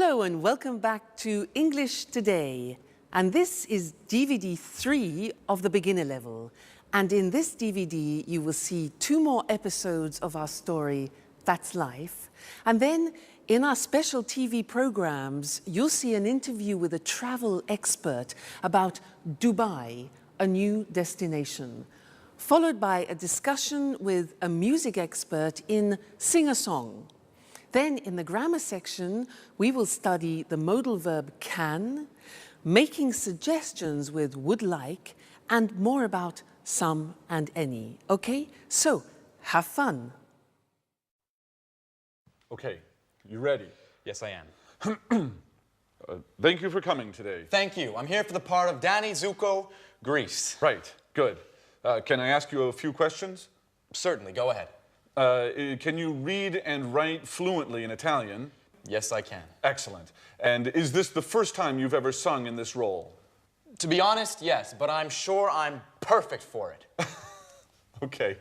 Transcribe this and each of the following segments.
Hello and welcome back to English Today. And this is DVD 3 of the beginner level. And in this DVD, you will see 2 more episodes of our story, That's Life. And then in our special TV programs, you'll see an interview with a travel expert about Dubai, a new destination, followed by a discussion with a music expert in Sing a Song. Then in the grammar section, we will study the modal verb can, making suggestions with would like, and more about some and any. Okay, so have fun. Okay, you ready? Yes, I am. Thank you for coming today. Thank you. I'm here for the part of Danny Zuko, Greece. Right, good. Can I ask you a few questions? Certainly, go ahead. Can you read and write fluently in Italian? Yes, I can. Excellent. And is this the first time you've ever sung in this role? To be honest, yes, but I'm sure I'm perfect for it. Okay.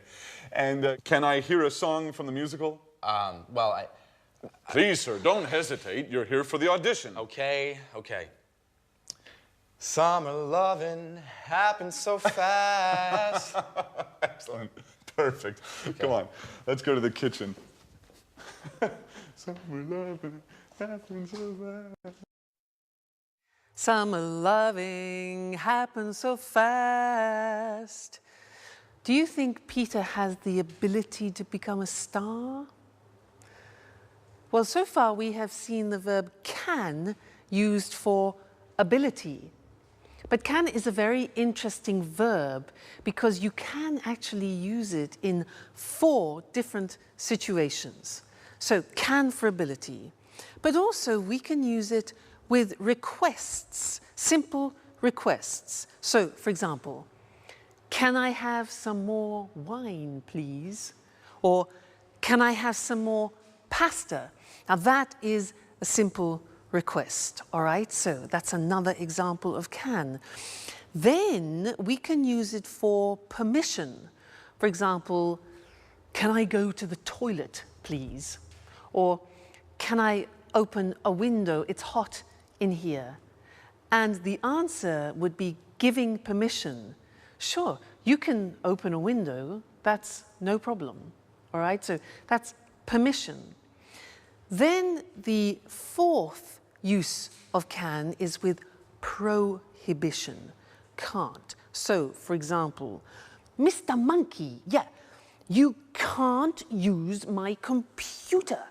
And can I hear a song from the musical? Please, sir, don't hesitate. You're here for the audition. Okay. Summer loving happens so fast. Excellent. Perfect. Okay. Come on, let's go to the kitchen. Summer loving happens so fast. Summer loving happens so fast. Do you think Peter has the ability to become a star? Well, so far we have seen the verb can used for ability. But can is a very interesting verb because you can actually use it in 4 different situations. So can for ability, but also we can use it with requests, simple requests. So for example, can I have some more wine, please? Or can I have some more pasta? Now that is a simple request, all right? So that's another example of can. Then we can use it for permission. For example, can I go to the toilet, please? Or can I open a window? It's hot in here. And the answer would be giving permission. Sure, you can open a window, that's no problem, all right? So that's permission. Then the 4th use of can is with prohibition, can't. So, for example, Mr. Monkey, you can't use my computer.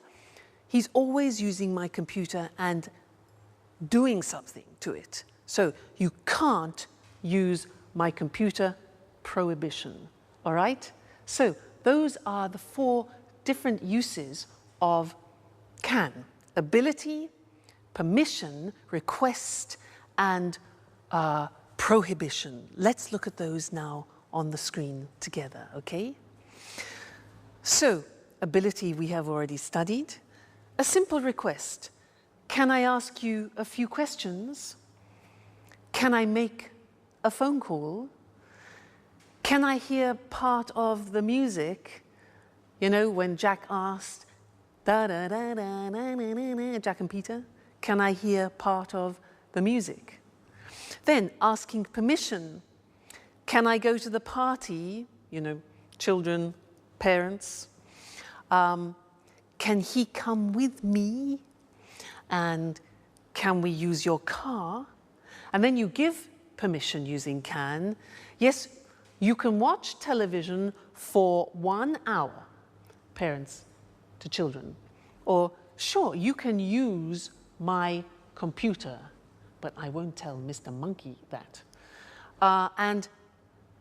He's always using my computer and doing something to it. So, you can't use my computer, prohibition, all right? So, those are the 4 different uses of can: ability, permission, request, and prohibition. Let's look at those now on the screen together, okay? So, ability we have already studied. A simple request. Can I ask you a few questions? Can I make a phone call? Can I hear part of the music? You know, when Jack asked, da-da-da-da-da-da-da, Jack and Peter? Can I hear part of the music? Then asking permission. Can I go to the party? You know, children, parents. Can he come with me? And can we use your car? And then you give permission using can. Yes, you can watch television for 1 hour, parents to children. Or sure, you can use my computer, but I won't tell Mr. Monkey that. And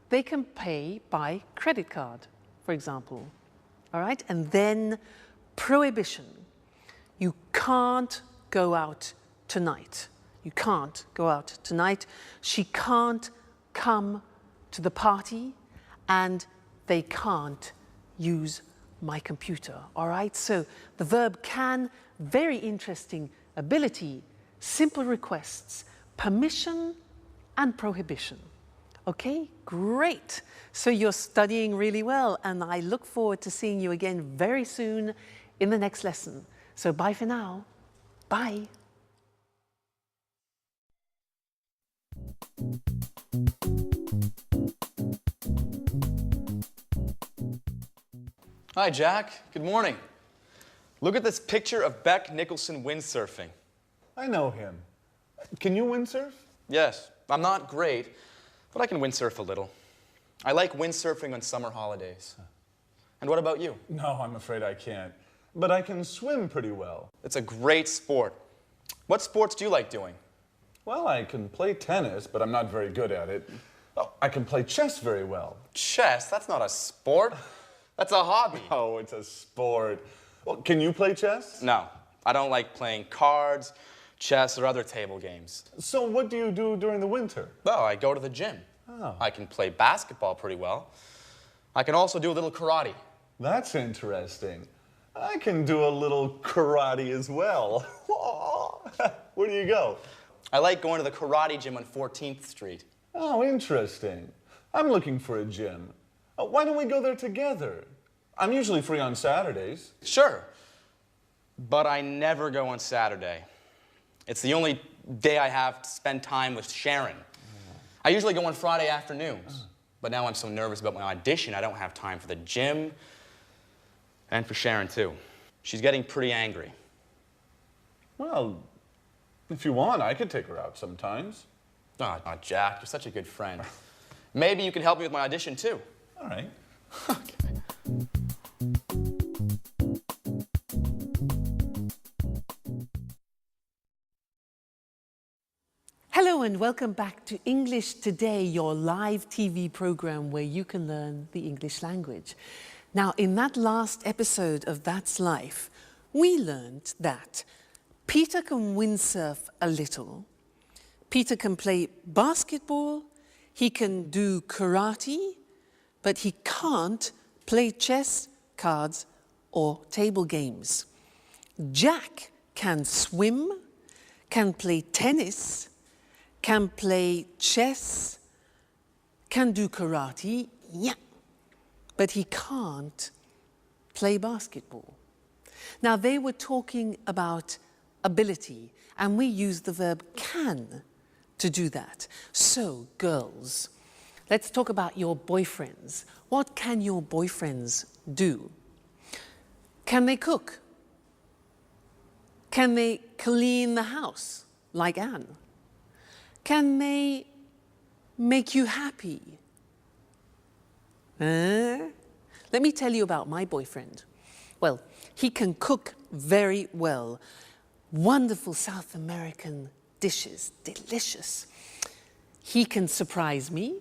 they can pay by credit card, for example, all right? And then prohibition. You can't go out tonight. You can't go out tonight. She can't come to the party, and they can't use my computer, all right? So the verb can, very interesting. Ability, simple requests, permission, and prohibition. Okay, great. So you're studying really well, and I look forward to seeing you again very soon in the next lesson. So bye for now. Bye. Hi, Jack. Good morning. Look at this picture of Beck Nicholson windsurfing. I know him. Can you windsurf? Yes, I'm not great, but I can windsurf a little. I like windsurfing on summer holidays. And what about you? No, I'm afraid I can't. But I can swim pretty well. It's a great sport. What sports do you like doing? Well, I can play tennis, but I'm not very good at it. Oh, I can play chess very well. Chess? That's not a sport. That's a hobby. Oh, it's a sport. Well, can you play chess? No, I don't like playing cards, chess, or other table games. So what do you do during the winter? Oh, I go to the gym. Oh. I can play basketball pretty well. I can also do a little karate. That's interesting. I can do a little karate as well. Where do you go? I like going to the karate gym on 14th Street. Oh, interesting. I'm looking for a gym. Why don't we go there together? I'm usually free on Saturdays. Sure, but I never go on Saturday. It's the only day I have to spend time with Sharon. I usually go on Friday afternoons, but now I'm so nervous about my audition, I don't have time for the gym and for Sharon, too. She's getting pretty angry. Well, if you want, I could take her out sometimes. Oh, Jack, you're such a good friend. Maybe you can help me with my audition, too. All right. Okay. Hello and welcome back to English Today, your live TV program where you can learn the English language. Now, in that last episode of That's Life, we learned that Peter can windsurf a little, Peter can play basketball, he can do karate, but he can't play chess, cards, or table games. Jack can swim, can play tennis, can play chess, can do karate, yeah, but he can't play basketball. Now, they were talking about ability, and we use the verb can to do that. So, girls, let's talk about your boyfriends. What can your boyfriends do? Can they cook? Can they clean the house, like Anne? Can they make you happy? Let me tell you about my boyfriend. Well, he can cook very well. Wonderful South American dishes, delicious. He can surprise me.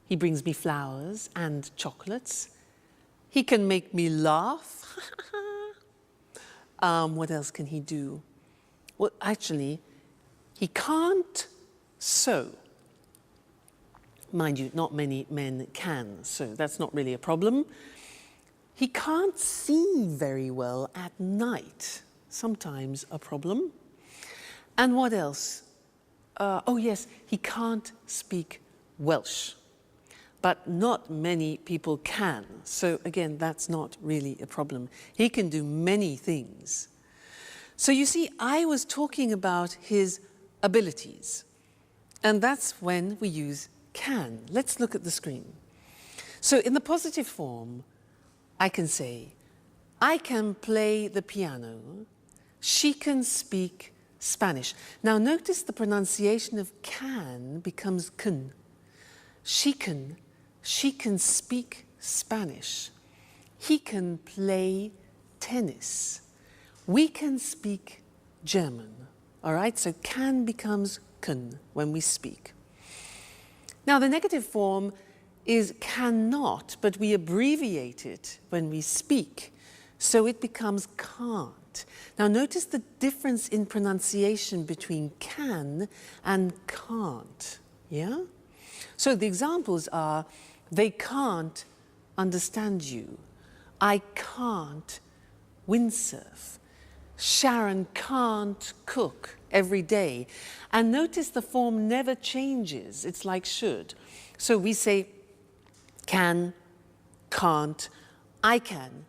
He brings me flowers and chocolates. He can make me laugh. What else can he do? Well, actually, he can't sew. Mind you, not many men can sew. That's not really a problem. He can't see very well at night. Sometimes a problem. And what else? Oh yes, he can't speak Welsh. But not many people can. So again, that's not really a problem. He can do many things. So you see, I was talking about his abilities. And that's when we use can. Let's look at the screen. So in the positive form, I can say, I can play the piano. She can speak Spanish. Now notice the pronunciation of can becomes can. She can speak Spanish. He can play tennis. We can speak German. All right, so can becomes can when we speak. Now the negative form is cannot, but we abbreviate it when we speak, so it becomes can't. Now notice the difference in pronunciation between can and can't, yeah? So the examples are, they can't understand you. I can't windsurf. Sharon can't cook every day. And notice the form never changes. It's like should. So we say can, can't, I can,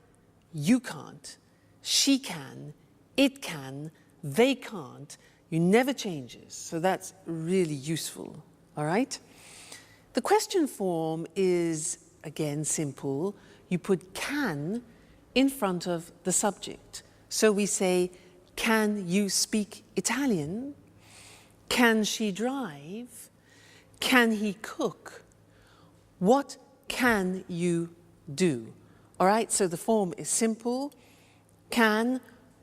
you can't, she can, it can, they can't. You never changes. So that's really useful, all right? The question form is, again, simple. You put can in front of the subject. So we say, can you speak Italian? Can she drive? Can he cook? What can you do? All right, so the form is simple. Can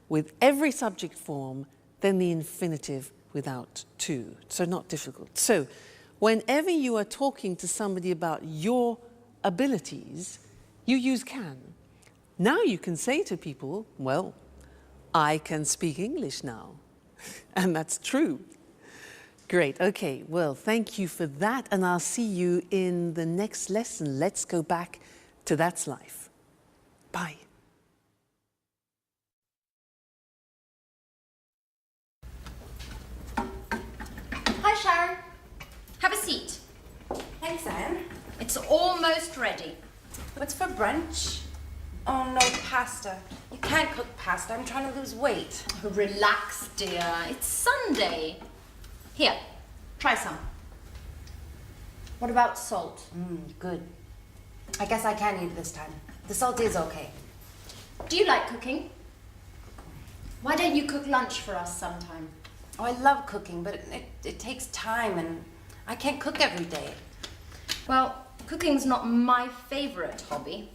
with every subject form, then the infinitive without to. So not difficult. So whenever you are talking to somebody about your abilities, you use can. Now you can say to people, well, I can speak English now. And that's true. Great, okay, well, thank you for that, and I'll see you in the next lesson. Let's go back to That's Life. Bye. Hi, Sharon. Have a seat. Thanks, Anne. It's almost ready. What's for brunch? Oh, no, pasta. You can't cook pasta. I'm trying to lose weight. Oh, relax, dear. It's Sunday. Here, try some. What about salt? Good. I guess I can eat this time. The salt is okay. Do you like cooking? Why don't you cook lunch for us sometime? Oh, I love cooking, but it takes time, and I can't cook every day. Well, cooking's not my favorite hobby,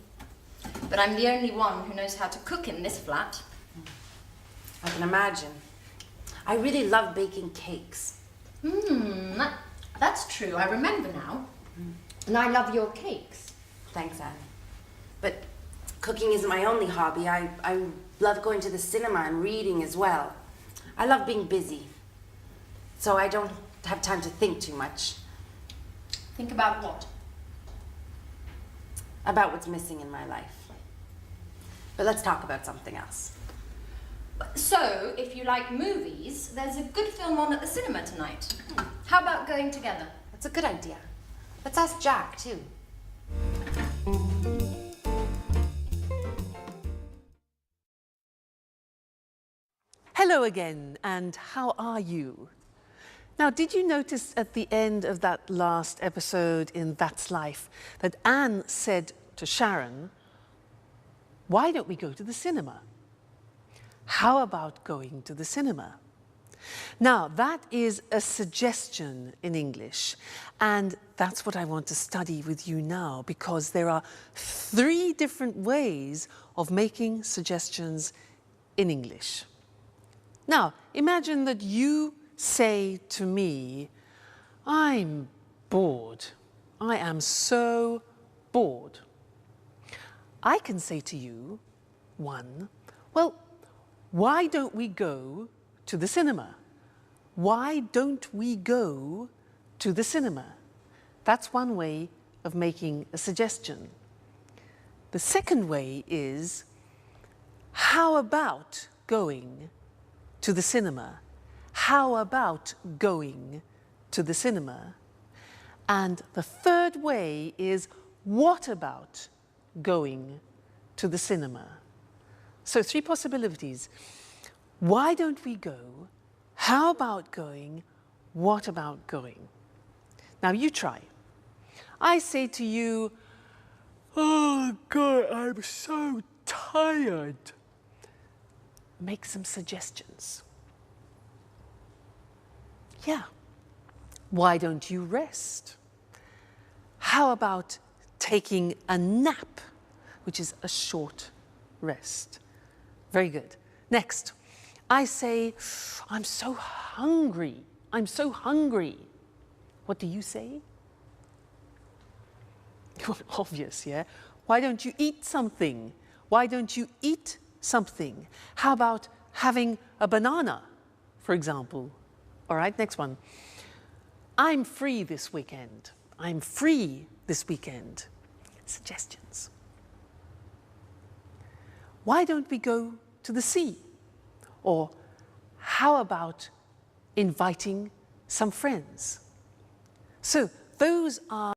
but I'm the only one who knows how to cook in this flat. I can imagine. I really love baking cakes. That's true. I remember now. And I love your cakes. Thanks, Anne. But cooking isn't my only hobby. I love going to the cinema and reading as well. I love being busy, so I don't have time to think too much. Think about what? About what's missing in my life. But let's talk about something else. So, if you like movies, there's a good film on at the cinema tonight. How about going together? That's a good idea. Let's ask Jack, too. Hello again, and how are you? Now, did you notice at the end of that last episode in That's Life that Anne said to Sharon, why don't we go to the cinema? How about going to the cinema? Now, that is a suggestion in English, and that's what I want to study with you now, because there are 3 different ways of making suggestions in English. Now, imagine that you say to me, I'm bored. I am so bored. I can say to you, 1, well, why don't we go to the cinema? Why don't we go to the cinema? That's one way of making a suggestion. The second way is, how about going to the cinema? How about going to the cinema? And the third way is, what about going to the cinema? So 3 possibilities. Why don't we go? How about going? What about going? Now you try. I say to you, oh God, I'm so tired. Make some suggestions. Yeah. Why don't you rest? How about taking a nap, which is a short rest? Very good. Next, I say, I'm so hungry. I'm so hungry. What do you say? Obvious, yeah? Why don't you eat something? Why don't you eat something? How about having a banana, for example? All right, next one. I'm free this weekend. I'm free this weekend. Suggestions. Why don't we go to the sea? Or how about inviting some friends? So those are